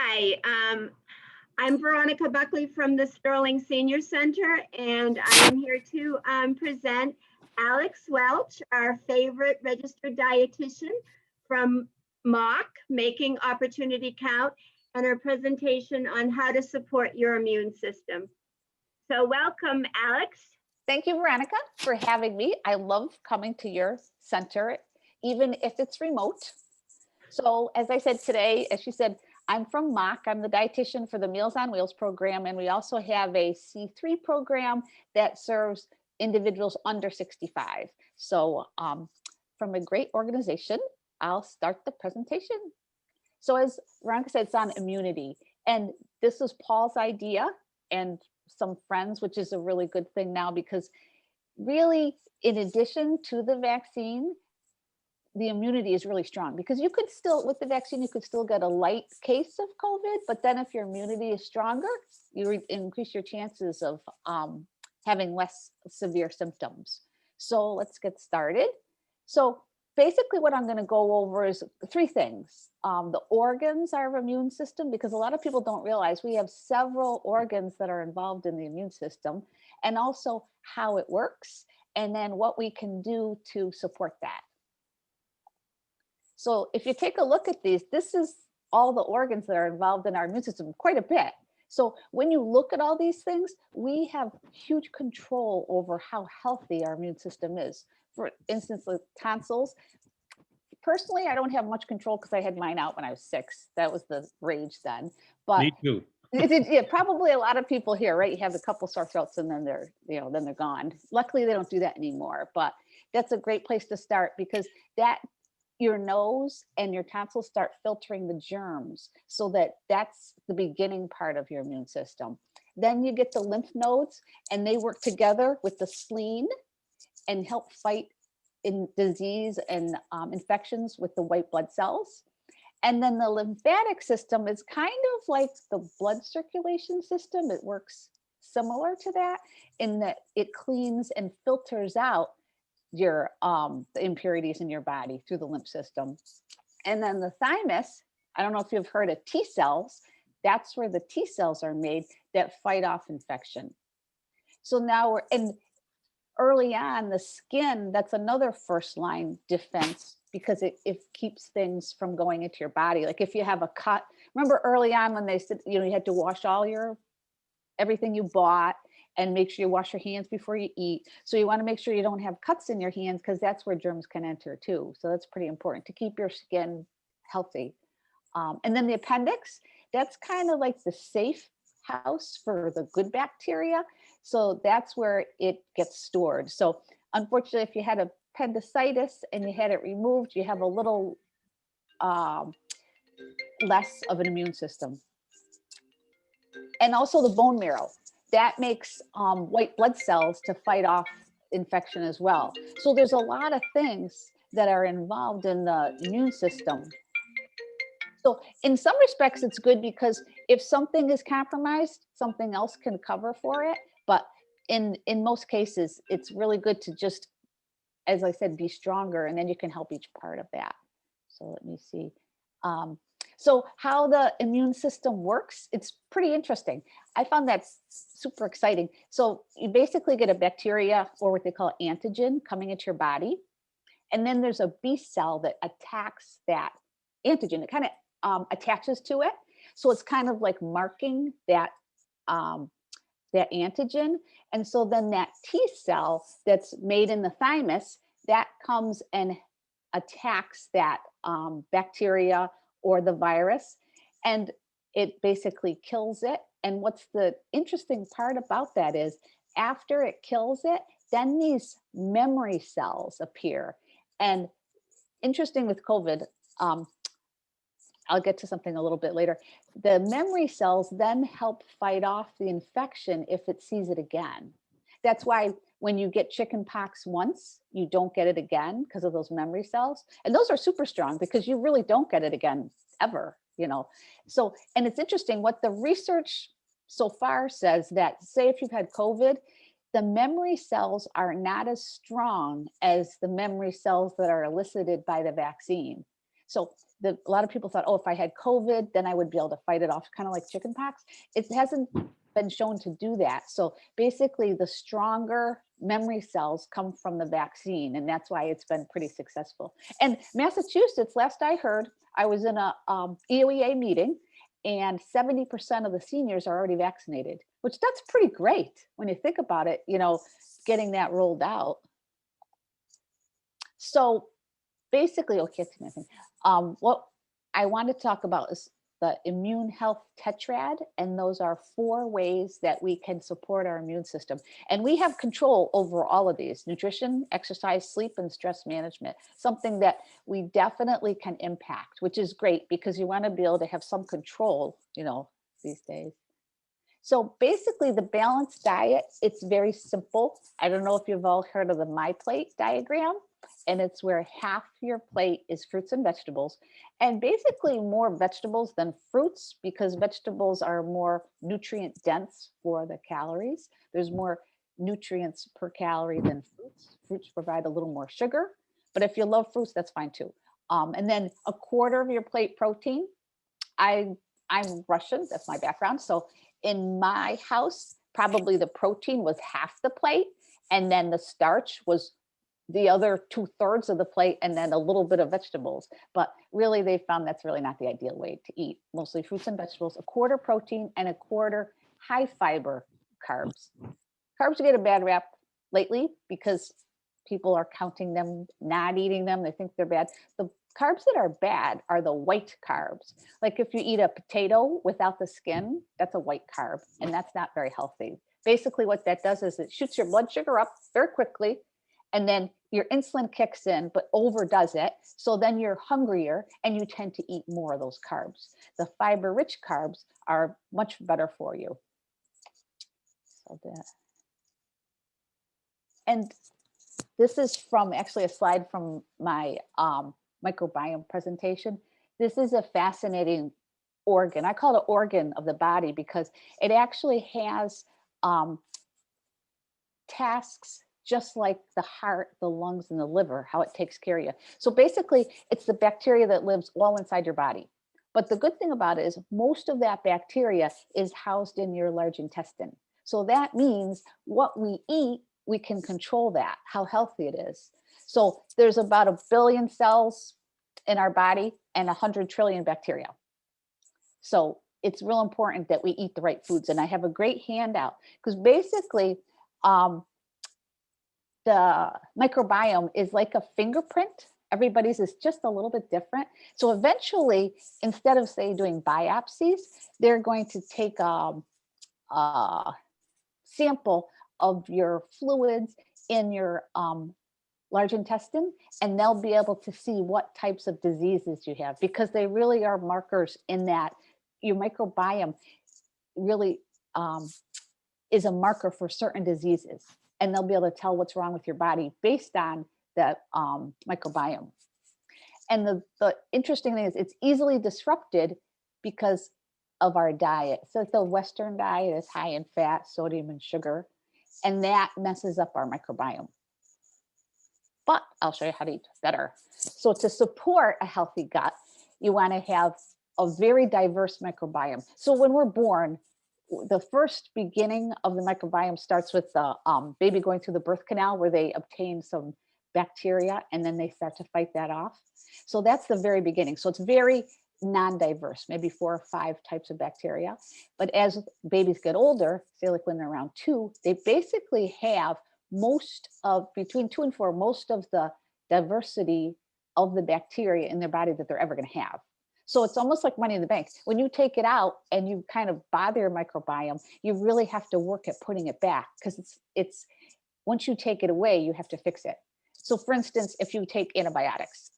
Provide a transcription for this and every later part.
Hi, I'm Veronica Buckley from the Sterling Senior Center, and I am here to present Alex Welch, our favorite registered dietitian from MOC, Making Opportunity Count, and her presentation on how to support your immune system. So welcome, Alex. Thank you, Veronica, for having me. I love coming to your center, even if it's remote. So as I said today, as she said, I'm from MOC. I'm the dietitian for the Meals on Wheels program. And we also have a C3 program that serves individuals under 65. So from a great organization, I'll start the presentation. So as Veronica said, it's on immunity. And this is Paul's idea and some friends, which is a really good thing now, because really, in addition to the vaccine, the immunity is really strong, because you could still, with the vaccine, you could still get a light case of COVID, but then if your immunity is stronger, you increase your chances of having less severe symptoms. So let's get started. So basically what I'm going to go over is three things. The organs our immune system, because a lot of people don't realize we have several organs that are involved in the immune system, and also how it works, and then what we can do to support that. So if you take a look at these, this is all the organs that are involved in our immune system, quite a bit. So when you look at all these things, we have huge control over how healthy our immune system is. For instance, with tonsils, personally, I don't have much control because I had mine out when I was 6. That was the rage then. But me too. Yeah, probably a lot of people here, right? You have a couple sore throats and then they're gone. Luckily, they don't do that anymore. But that's a great place to start, because that your nose and your tonsils start filtering the germs, so that's the beginning part of your immune system. Then you get the lymph nodes, and they work together with the spleen and help fight in disease and infections with the white blood cells. And then the lymphatic system is kind of like the blood circulation system. It works similar to that in that it cleans and filters out your the impurities in your body through the lymph system. And then the thymus, I don't know if you've heard of T cells, that's where the T cells are made that fight off infection. So now and early on, the skin, that's another first line defense, because it keeps things from going into your body. Like if you have a cut, remember early on when they said, you had to wash everything you bought, and make sure you wash your hands before you eat. So you want to make sure you don't have cuts in your hands, because that's where germs can enter too. So that's pretty important to keep your skin healthy. And then the appendix, that's kind of like the safe house for the good bacteria. So that's where it gets stored. So unfortunately, if you had appendicitis and you had it removed, you have a little less of an immune system. And also the bone marrow. That makes white blood cells to fight off infection as well. So there's a lot of things that are involved in the immune system. So in some respects, it's good, because if something is compromised, something else can cover for it. But in most cases, it's really good to just, as I said, be stronger, and then you can help each part of that. So let me see. So how the immune system works, it's pretty interesting. I found that super exciting. So you basically get a bacteria, or what they call antigen, coming into your body. And then there's a B cell that attacks that antigen. It kind of attaches to it. So it's kind of like marking that antigen. And so then that T cell that's made in the thymus, that comes and attacks that bacteria or the virus, and it basically kills it. And what's the interesting part about that is, after it kills it, then these memory cells appear. And interesting with COVID, I'll get to something a little bit later. The memory cells then help fight off the infection if it sees it again. That's why when you get chicken pox once, you don't get it again, because of those memory cells. And those are super strong, because you really don't get it again ever, So, and it's interesting what the research so far says, that say if you've had COVID, the memory cells are not as strong as the memory cells that are elicited by the vaccine. So a lot of people thought, oh, if I had COVID, then I would be able to fight it off, kind of like chickenpox. It hasn't been shown to do that. So basically the stronger memory cells come from the vaccine, and that's why it's been pretty successful. And Massachusetts, last I heard, I was in a EOEA meeting, and 70% of the seniors are already vaccinated, which that's pretty great when you think about it, you know, getting that rolled out. So basically, okay, what I want to talk about is the immune health tetrad, and those are 4 ways that we can support our immune system. And we have control over all of these: nutrition, exercise, sleep, and stress management, something that we definitely can impact, which is great because you want to be able to have some control, you know, these days. So basically the balanced diet, it's very simple. I don't know if you've all heard of the My Plate diagram, and it's where half your plate is fruits and vegetables, and basically more vegetables than fruits because vegetables are more nutrient dense for the calories. There's more nutrients per calorie than fruits. Fruits provide a little more sugar, but if you love fruits, that's fine too. And then a quarter of your plate protein. I'm Russian, that's my background. So in my house, probably the protein was half the plate, and then the starch was the other 2/3 of the plate, and then a little bit of vegetables. But really, they found that's really not the ideal way to eat. Mostly fruits and vegetables, a quarter protein and a quarter high fiber carbs. Carbs get a bad rap lately because people are counting them, not eating them. They think they're bad. The carbs that are bad are the white carbs. Like if you eat a potato without the skin, that's a white carb, and that's not very healthy. Basically, what that does is it shoots your blood sugar up very quickly, and then your insulin kicks in, but overdoes it. So then you're hungrier and you tend to eat more of those carbs. The fiber-rich carbs are much better for you. So and this is from actually a slide from my microbiome presentation. This is a fascinating organ. I call it an organ of the body because it actually has tasks just like the heart, the lungs, and the liver, how it takes care of you. So basically, it's the bacteria that lives all inside your body. But the good thing about it is most of that bacteria is housed in your large intestine. So that means what we eat, we can control that, how healthy it is. So there's about 1 billion cells in our body and 100 trillion bacteria. So it's real important that we eat the right foods. And I have a great handout because basically the microbiome is like a fingerprint. Everybody's is just a little bit different. So eventually, instead of say doing biopsies, they're going to take a sample of your fluids in your large intestine, and they'll be able to see what types of diseases you have because they really are markers in that your microbiome really is a marker for certain diseases, and they'll be able to tell what's wrong with your body based on that microbiome. And the interesting thing is it's easily disrupted because of our diet. So the Western diet is high in fat, sodium, and sugar, and that messes up our microbiome. But I'll show you how to eat better. So to support a healthy gut, you want to have a very diverse microbiome. So when we're born, the first beginning of the microbiome starts with the baby going through the birth canal where they obtain some bacteria and then they start to fight that off. So that's the very beginning. So it's very non-diverse, maybe 4 or 5 types of bacteria. But as babies get older, say like when they're around 2, they basically have most of, between 2 and 4, most of the diversity of the bacteria in their body that they're ever going to have. So it's almost like money in the bank. When you take it out and you kind of bother your microbiome, you really have to work at putting it back because it's once you take it away, you have to fix it. So for instance, if you take antibiotics,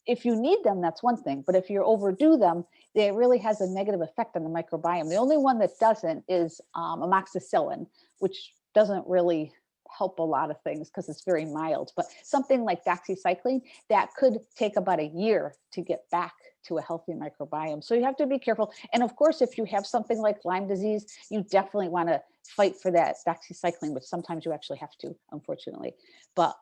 if you need them, that's one thing. But if you overdo them, it really has a negative effect on the microbiome. The only one that doesn't is amoxicillin, which doesn't really help a lot of things because it's very mild. But something like doxycycline, that could take about a year to get back to a healthy microbiome. So you have to be careful. And of course, if you have something like Lyme disease, you definitely want to fight for that doxycycline, which sometimes you actually have to, unfortunately. But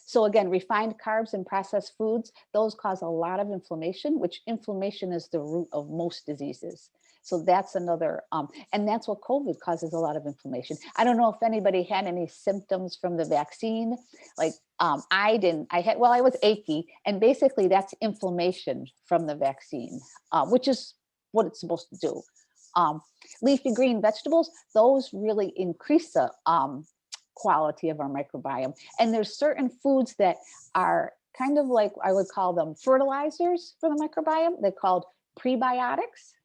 so again, refined carbs and processed foods, those cause a lot of inflammation, which inflammation is the root of most diseases. So that's another, and that's what COVID causes, a lot of inflammation. I don't know if anybody had any symptoms from the vaccine. Like I didn't, I was achy, and basically that's inflammation from the vaccine, which is what it's supposed to do. Leafy green vegetables, those really increase the quality of our microbiome. And there's certain foods that are kind of like, I would call them fertilizers for the microbiome. They're called prebiotics.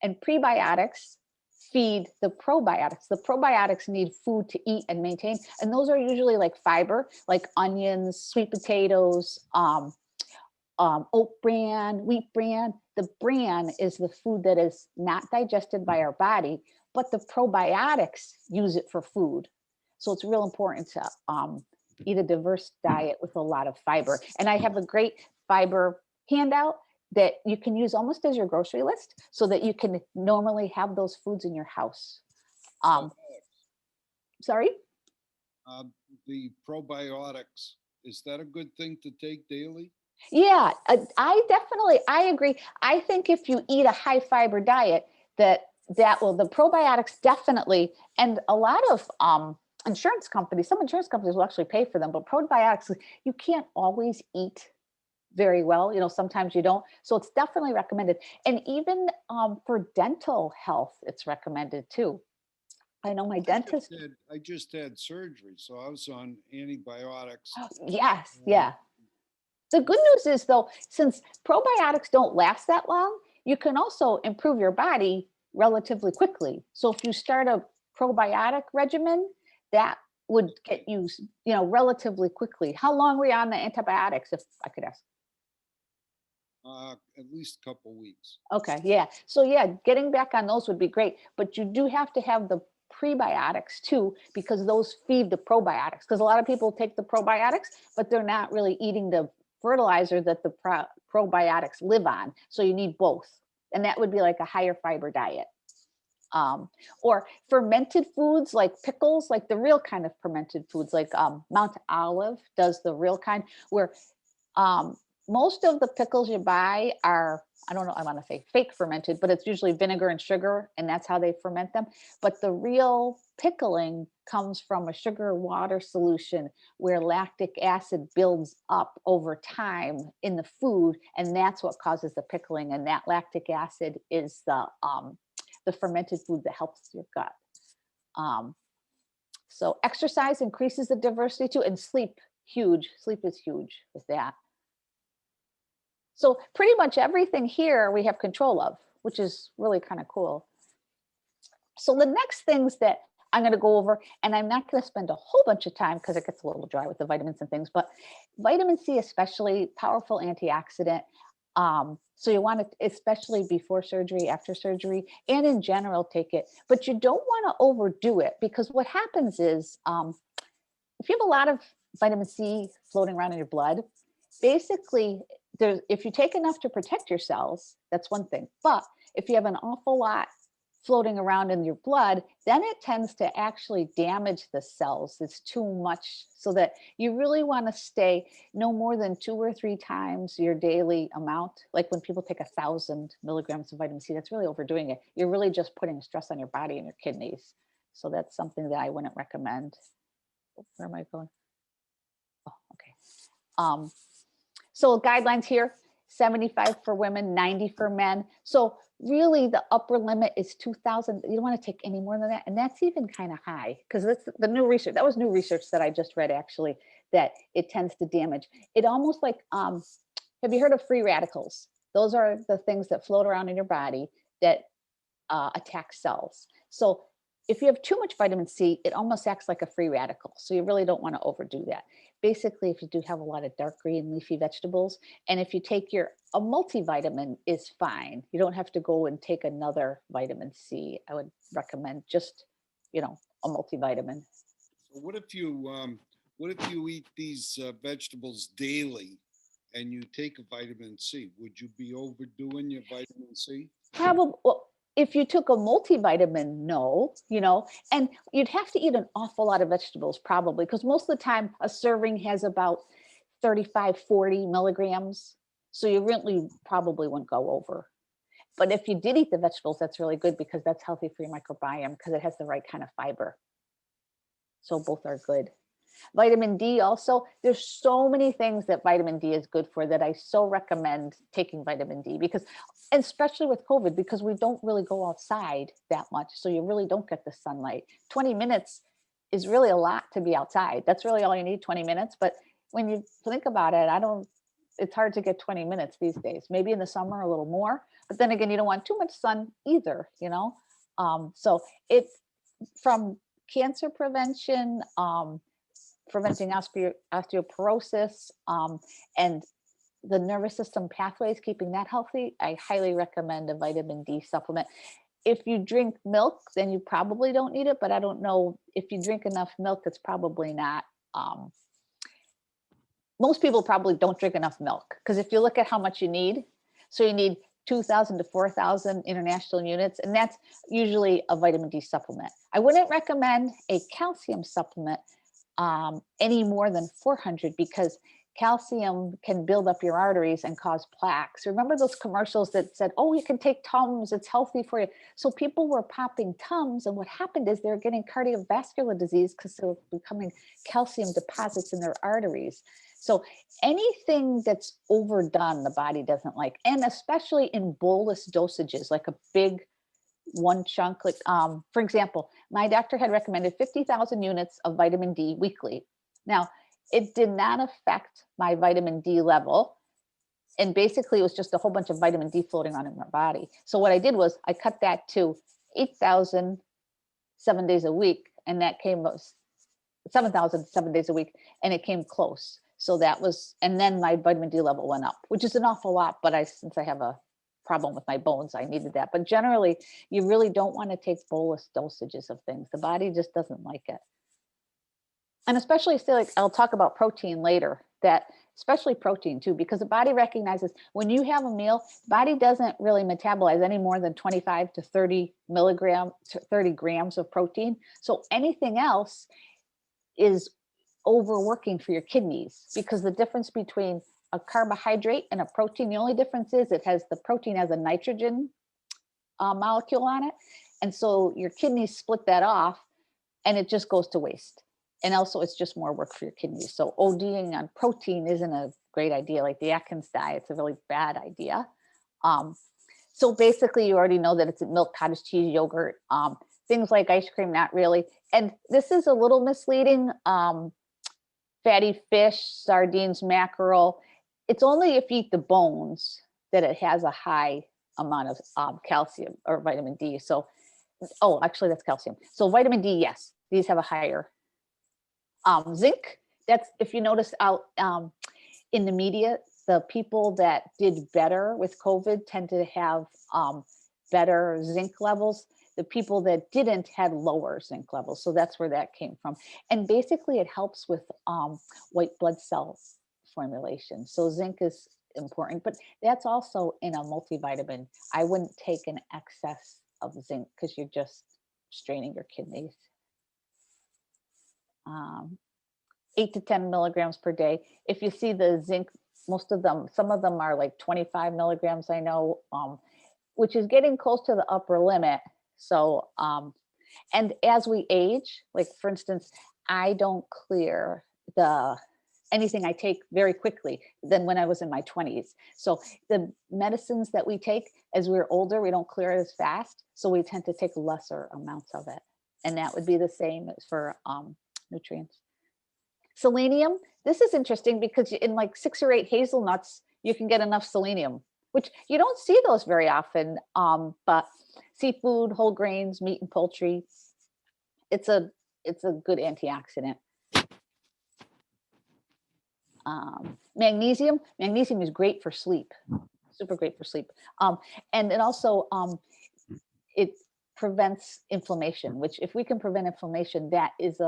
And prebiotics feed the probiotics. The probiotics need food to eat and maintain. And those are usually like fiber, like onions, sweet potatoes, oat bran, wheat bran. The bran is the food that is not digested by our body, but the probiotics use it for food. So it's real important to eat a diverse diet with a lot of fiber. And I have a great fiber handout that you can use almost as your grocery list, so that you can normally have those foods in your house. Sorry? The probiotics, is that a good thing to take daily? Yeah, I agree. I think if you eat a high fiber diet, that will, the probiotics definitely, and a lot of insurance companies, some insurance companies will actually pay for them, but probiotics, you can't always eat very well. Sometimes you don't. So it's definitely recommended. And even for dental health, it's recommended too. I know my dentist. I just had surgery, so I was on antibiotics. Yes, yeah. The good news is, though, since probiotics don't last that long, you can also improve your body relatively quickly. So if you start a probiotic regimen, that would get you, relatively quickly. How long were you on the antibiotics, if I could ask? At least a couple weeks. Okay, yeah. So yeah, getting back on those would be great, but you do have to have the prebiotics too, because those feed the probiotics. Because a lot of people take the probiotics, but they're not really eating the fertilizer that the probiotics live on. So you need both. And that would be like a higher fiber diet. Or fermented foods like pickles, like the real kind of fermented foods, like Mount Olive does the real kind, where most of the pickles you buy are, I don't know, I want to say fake fermented, but it's usually vinegar and sugar, and that's how they ferment them. But the real pickling comes from a sugar water solution where lactic acid builds up over time in the food, and that's what causes the pickling. And that lactic acid is the fermented food that helps your gut. So exercise increases the diversity too, and sleep, huge. Sleep is huge with that. So pretty much everything here we have control of, which is really kind of cool. So the next things that I'm going to go over, and I'm not going to spend a whole bunch of time because it gets a little dry with the vitamins and things, but vitamin C, especially, powerful antioxidant. So you want to, especially before surgery, after surgery, and in general, take it. But you don't want to overdo it, because what happens is if you have a lot of vitamin C floating around in your blood, basically, if you take enough to protect your cells, that's one thing. But if you have an awful lot floating around in your blood, then it tends to actually damage the cells. It's too much, so that you really want to stay no more than 2 or 3 times your daily amount. Like when people take 1,000 milligrams of vitamin C, that's really overdoing it. You're really just putting stress on your body and your kidneys. So that's something that I wouldn't recommend. Where am I going? Oh, okay. So guidelines here, 75 for women, 90 for men. So really the upper limit is 2,000. You don't want to take any more than that. And that's even kind of high, because that's the new research. That was new research that I just read, actually, that it tends to damage. It almost like, have you heard of free radicals? Those are the things that float around in your body that attack cells. So if you have too much vitamin C, it almost acts like a free radical. So you really don't want to overdo that. Basically, if you do have a lot of dark green leafy vegetables, and if you take a multivitamin is fine. You don't have to go and take another vitamin C. I would recommend just, a multivitamin. So what if you eat these vegetables daily and you take a vitamin C? Would you be overdoing your vitamin C? Probably. Well, if you took a multivitamin, no, and you'd have to eat an awful lot of vegetables probably, because most of the time a serving has about 35, 40 milligrams. So you really probably wouldn't go over. But if you did eat the vegetables, that's really good because that's healthy for your microbiome because it has the right kind of fiber. So both are good. Vitamin D also, there's so many things that vitamin D is good for that I so recommend taking vitamin D because, and especially with COVID, because we don't really go outside that much. So you really don't get the sunlight. 20 minutes is really a lot to be outside. That's really all you need, 20 minutes. But when you think about it, it's hard to get 20 minutes these days. Maybe in the summer a little more, but then again, you don't want too much sun either, So it, from cancer prevention, preventing osteoporosis, and the nervous system pathways, keeping that healthy, I highly recommend a vitamin D supplement. If you drink milk, then you probably don't need it, but I don't know if you drink enough milk, it's probably not. Most people probably don't drink enough milk because if you look at how much you need, so you need 2,000 to 4,000 international units, and that's usually a vitamin D supplement. I wouldn't recommend a calcium supplement any more than 400 because calcium can build up your arteries and cause plaques. Remember those commercials that said, oh, you can take Tums, it's healthy for you. So people were popping Tums, and what happened is they're getting cardiovascular disease because they were becoming calcium deposits in their arteries. So anything that's overdone, the body doesn't like, and especially in bolus dosages, like a big one chunk, like for example, my doctor had recommended 50,000 units of vitamin D weekly. Now, it did not affect my vitamin D level. And basically it was just a whole bunch of vitamin D floating around in my body. So what I did was I cut that to 8,000 7 days a week. And that came 7,000 7 days a week. And it came close. So that was, and then my vitamin D level went up, which is an awful lot. But since I have a problem with my bones, I needed that. But generally, you really don't want to take bolus dosages of things. The body just doesn't like it. And especially still, like I'll talk about protein later, that especially protein too, because the body recognizes when you have a meal, the body doesn't really metabolize any more than 25 to 30 grams of protein. So anything else is overworking for your kidneys, because the difference between a carbohydrate and a protein, the only difference is the protein has a nitrogen molecule on it. And so your kidneys split that off and it just goes to waste. And also it's just more work for your kidneys. So ODing on protein isn't a great idea. Like the Atkins diet, it's a really bad idea. So basically you already know that it's milk, cottage cheese, yogurt, things like ice cream, not really. And this is a little misleading. Fatty fish, sardines, mackerel. It's only if you eat the bones that it has a high amount of calcium or vitamin D. So, oh, actually that's calcium. So vitamin D, yes, these have a higher. Zinc, that's, if you notice out in the media, the people that did better with COVID tend to have better zinc levels. The people that didn't had lower zinc levels. So that's where that came from. And basically it helps with white blood cell formulation. So zinc is important, but that's also in a multivitamin. I wouldn't take an excess of zinc because you're just straining your kidneys. 8 to 10 milligrams per day. If you see the zinc, most of them, some of them are like 25 milligrams, I know, which is getting close to the upper limit. So, and as we age, like for instance, I don't clear anything I take very quickly than when I was in my 20s. So the medicines that we take as we're older, we don't clear it as fast. So we tend to take lesser amounts of it. And that would be the same as for nutrients. Selenium, this is interesting because in like 6 or 8 hazelnuts, you can get enough selenium, which you don't see those very often. But seafood, whole grains, meat and poultry, it's a good antioxidant. Magnesium is great for sleep, super great for sleep. And it also, it prevents inflammation, which if we can prevent inflammation, that is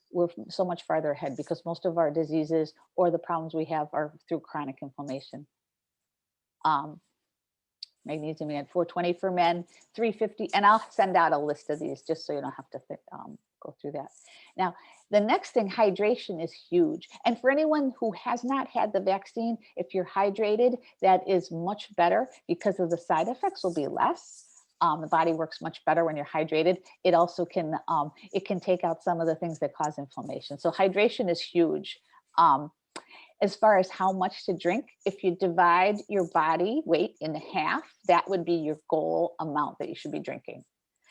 we're so much farther ahead because most of our diseases or the problems we have are through chronic inflammation. magnesium we had 420 for men, 350, and I'll send out a list of these just so you don't have to go through that. Now, the next thing, hydration is huge. And for anyone who has not had the vaccine, if you're hydrated, that is much better because of the side effects will be less. The body works much better when you're hydrated. It also can, it can take out some of the things that cause inflammation. So hydration is huge. As far as how much to drink, if you divide your body weight in half, that would be your goal amount that you should be drinking.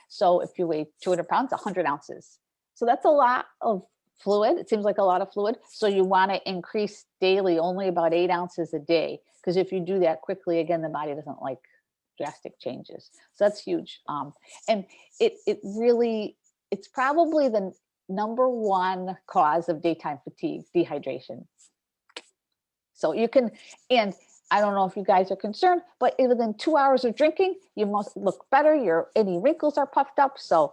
So if you weigh 200 pounds, 100 ounces. So that's a lot of fluid. It seems like a lot of fluid. So you want to increase daily only about 8 ounces a day. Because if you do that quickly, again, the body doesn't like drastic changes. So that's huge. And it really, it's probably the number one cause of daytime fatigue, dehydration. So you can, and I don't know if you guys are concerned, but within 2 hours of drinking, you must look better. Any wrinkles are puffed up. So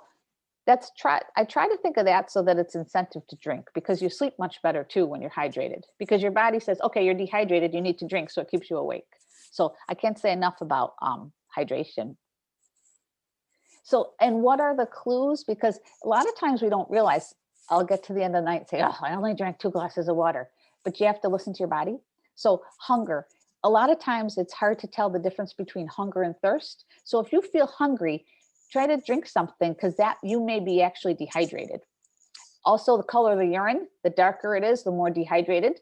I try to think of that so that it's incentive to drink, because you sleep much better too when you're hydrated, because your body says, okay, you're dehydrated, you need to drink. So it keeps you awake. So I can't say enough about hydration. So, and what are the clues? Because a lot of times we don't realize, I'll get to the end of the night and say, oh, I only drank 2 glasses of water, but you have to listen to your body. So hunger, a lot of times it's hard to tell the difference between hunger and thirst. So if you feel hungry, try to drink something, because that you may be actually dehydrated. Also, the color of the urine, the darker it is, the more dehydrated.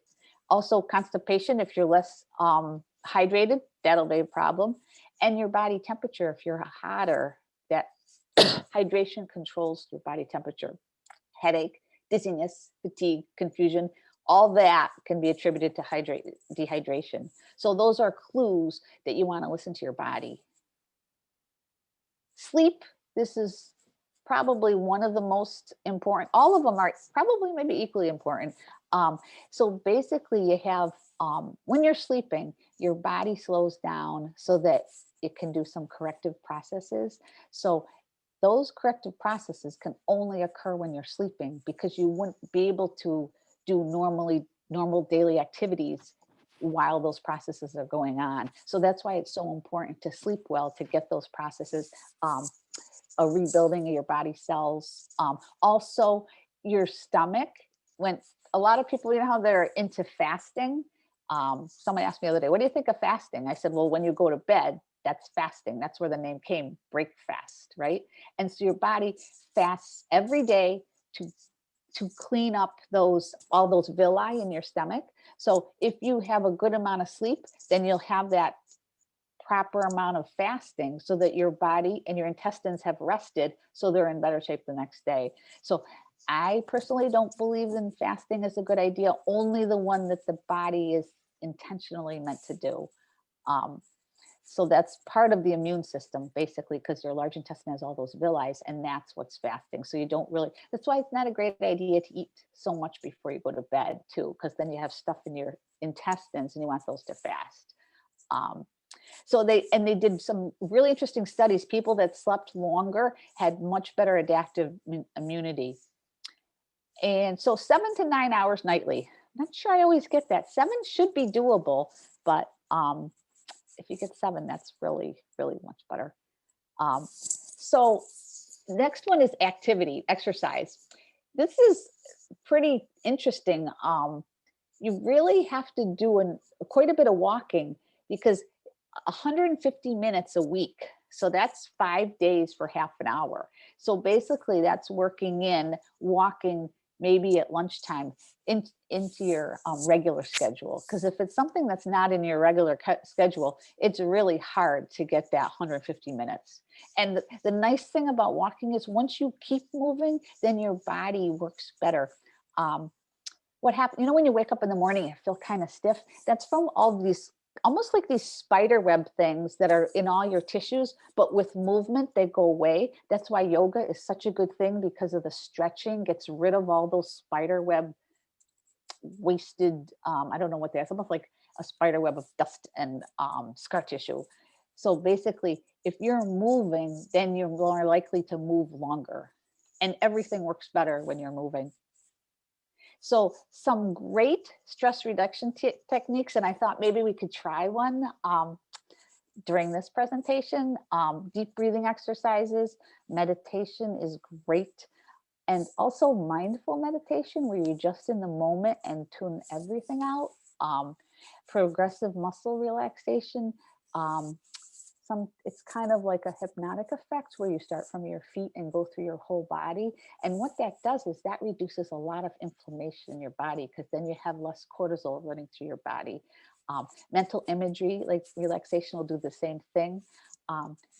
Also, constipation, if you're less hydrated, that'll be a problem. And your body temperature, if you're hotter, that hydration controls your body temperature. Headache, dizziness, fatigue, confusion, all that can be attributed to dehydration. So those are clues that you want to listen to your body. Sleep, this is probably one of the most important. All of them are probably maybe equally important. So basically you have, when you're sleeping, your body slows down so that it can do some corrective processes. So those corrective processes can only occur when you're sleeping, because you wouldn't be able to do normal daily activities while those processes are going on. So that's why it's so important to sleep well, to get those processes, a rebuilding of your body cells. Also your stomach, when a lot of people, you know how they're into fasting. Someone asked me the other day, what do you think of fasting? I said, well, when you go to bed, that's fasting. That's where the name came, break fast, right? And so your body fasts every day to clean up all those villi in your stomach. So if you have a good amount of sleep, then you'll have that proper amount of fasting so that your body and your intestines have rested, so they're in better shape the next day. So I personally don't believe in fasting is a good idea, only the one that the body is intentionally meant to do. So that's part of the immune system, basically, because your large intestine has all those villi, and that's what's fasting. So you don't really, that's why it's not a great idea to eat so much before you go to bed too, because then you have stuff in your intestines and you want those to fast. So they did some really interesting studies. People that slept longer had much better adaptive immunity. And so 7 to 9 hours nightly. I'm not sure I always get that. 7 should be doable, but if you get 7, that's really, really much better. So next one is activity, exercise. This is pretty interesting. You really have to do quite a bit of walking, because 150 minutes a week. So that's 5 days for half an hour. So basically that's walking maybe at lunchtime into your regular schedule. Because if it's something that's not in your regular schedule, it's really hard to get that 150 minutes. And the nice thing about walking is once you keep moving, then your body works better. What happens, when you wake up in the morning, you feel kind of stiff. That's from all these, almost like these spider web things that are in all your tissues, but with movement, they go away. That's why yoga is such a good thing, because of the stretching, gets rid of all those spider web wasted, I don't know what they are, it's almost like a spider web of dust and scar tissue. So basically, if you're moving, then you're more likely to move longer, and everything works better when you're moving. So some great stress reduction techniques, and I thought maybe we could try one. during this presentation. Deep breathing exercises, meditation is great. And also mindful meditation where you're just in the moment and tune everything out. Progressive muscle relaxation. It's kind of like a hypnotic effect where you start from your feet and go through your whole body. And what that does is that reduces a lot of inflammation in your body, because then you have less cortisol running through your body. Mental imagery, like relaxation, will do the same thing.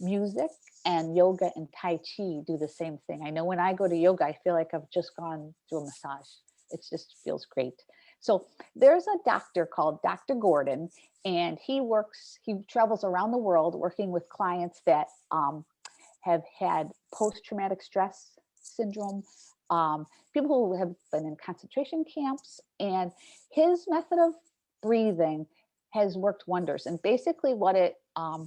Music and yoga and Tai Chi do the same thing. I know when I go to yoga, I feel like I've just gone through a massage. It just feels great. So there's a doctor called Dr. Gordon, and he travels around the world working with clients that have had post-traumatic stress syndrome, people who have been in concentration camps, and his method of breathing has worked wonders. And basically what it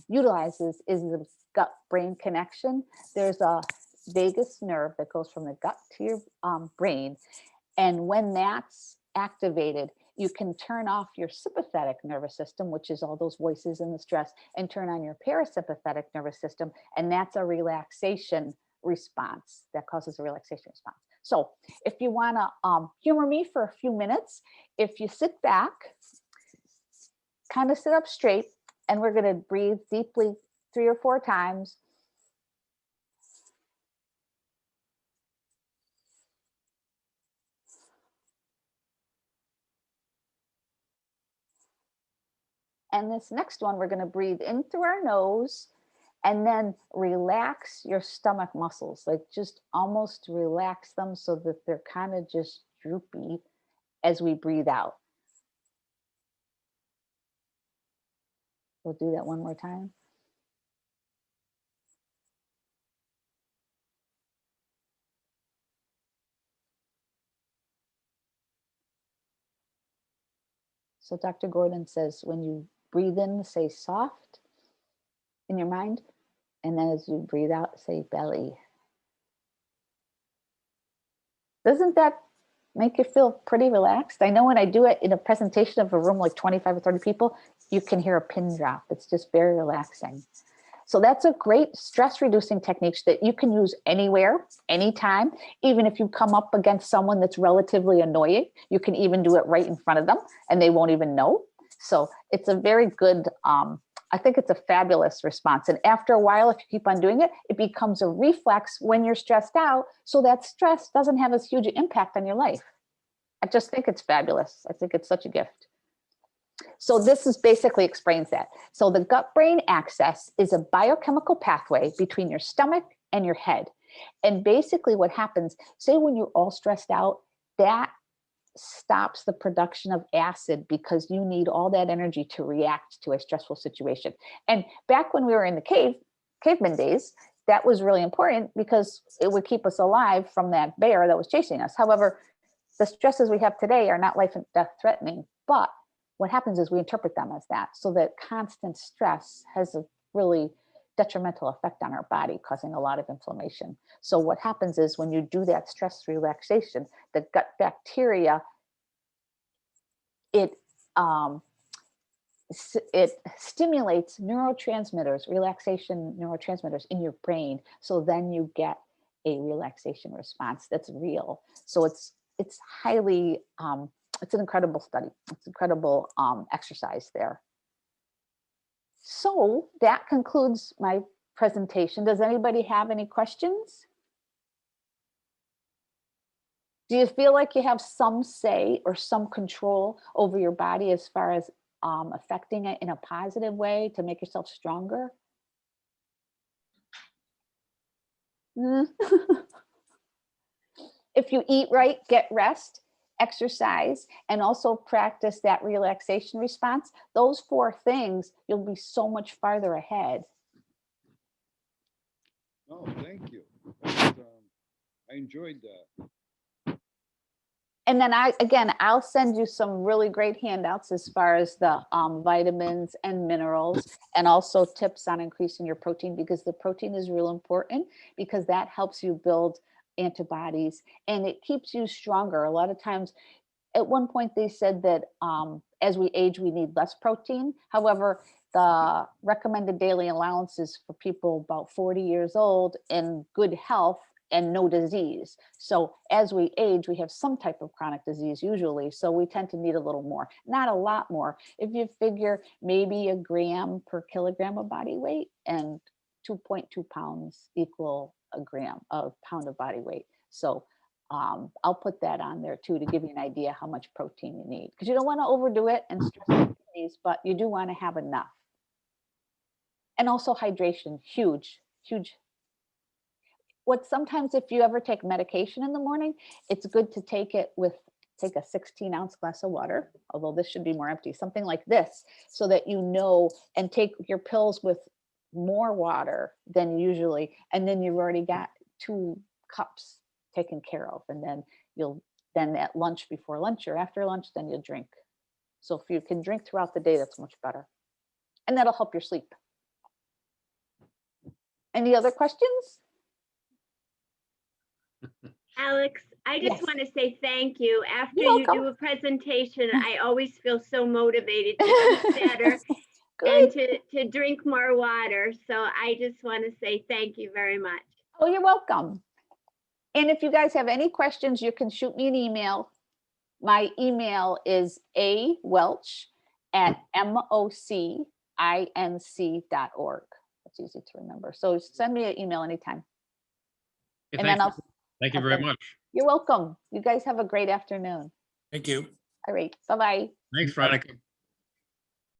utilizes is the gut-brain connection. There's a vagus nerve that goes from the gut to your brain. And when that's activated, you can turn off your sympathetic nervous system, which is all those voices and the stress, and turn on your parasympathetic nervous system. And that's a relaxation response that causes a relaxation response. So if you want to humor me for a few minutes, if you sit back, kind of sit up straight, and we're going to breathe deeply 3 or 4 times. And this next one, we're going to breathe in through our nose and then relax your stomach muscles, like just almost relax them so that they're kind of just droopy as we breathe out. We'll do that one more time. So Dr. Gordon says, when you breathe in, say soft in your mind. And then as you breathe out, say belly. Doesn't that make you feel pretty relaxed? I know when I do it in a presentation of a room like 25 or 30 people, you can hear a pin drop. It's just very relaxing. So that's a great stress reducing technique that you can use anywhere, anytime. Even if you come up against someone that's relatively annoying, you can even do it right in front of them and they won't even know. So it's a very good, I think it's a fabulous response. And after a while, if you keep on doing it, it becomes a reflex when you're stressed out. So that stress doesn't have as huge an impact on your life. I just think it's fabulous. I think it's such a gift. So this is basically explains that. So the gut-brain axis is a biochemical pathway between your stomach and your head. And basically what happens, say when you're all stressed out, that stops the production of acid because you need all that energy to react to a stressful situation. And back when we were in the caveman days, that was really important because it would keep us alive from that bear that was chasing us. However, the stresses we have today are not life and death threatening, but what happens is we interpret them as that. So that constant stress has a really detrimental effect on our body, causing a lot of inflammation. So what happens is when you do that stress relaxation, the gut bacteria, it stimulates neurotransmitters, relaxation neurotransmitters in your brain. So then you get a relaxation response that's real. So it's highly, it's an incredible study. It's incredible exercise there. So that concludes my presentation. Does anybody have any questions? Do you feel like you have some say or some control over your body as far as affecting it in a positive way to make yourself stronger? If you eat right, get rest, exercise, and also practice that relaxation response, those 4 things, you'll be so much farther ahead. Oh, thank you. I enjoyed that. And then I'll send you some really great handouts as far as the vitamins and minerals, and also tips on increasing your protein, because the protein is real important because that helps you build antibodies and it keeps you stronger. A lot of times, at one point they said that as we age, we need less protein. However, the recommended daily allowances for people about 40 years old in good health and no disease. So as we age, we have some type of chronic disease usually. So we tend to need a little more, not a lot more. If you figure maybe a gram per kilogram of body weight, and 2.2 pounds equal a pound of body weight. So I'll put that on there too, to give you an idea how much protein you need, because you don't want to overdo it and stress your kidneys, but you do want to have enough. And also hydration, huge, huge. What sometimes if you ever take medication in the morning, it's good to take a 16-ounce glass of water, although this should be more empty, something like this, so that you know, and take your pills with more water than usually, and then you've already got 2 cups taken care of, and then at lunch, before lunch or after lunch, then you'll drink. So if you can drink throughout the day, that's much better, and that'll help your sleep. Any other questions? Alex, I just Yes. want to say thank you. After You're you do welcome. a presentation, I always feel so motivated to eat better and Good. to drink more water. So I just want to say thank you very much. Oh, you're welcome. And if you guys have any questions, you can shoot me an email. My email is awelch@mocinc.org. That's easy to remember. So send me an email anytime. Okay, And then thank you. Thank you very okay. much. You're welcome. You guys have a great afternoon. Thank you. All right. Bye-bye. Thanks, Veronica.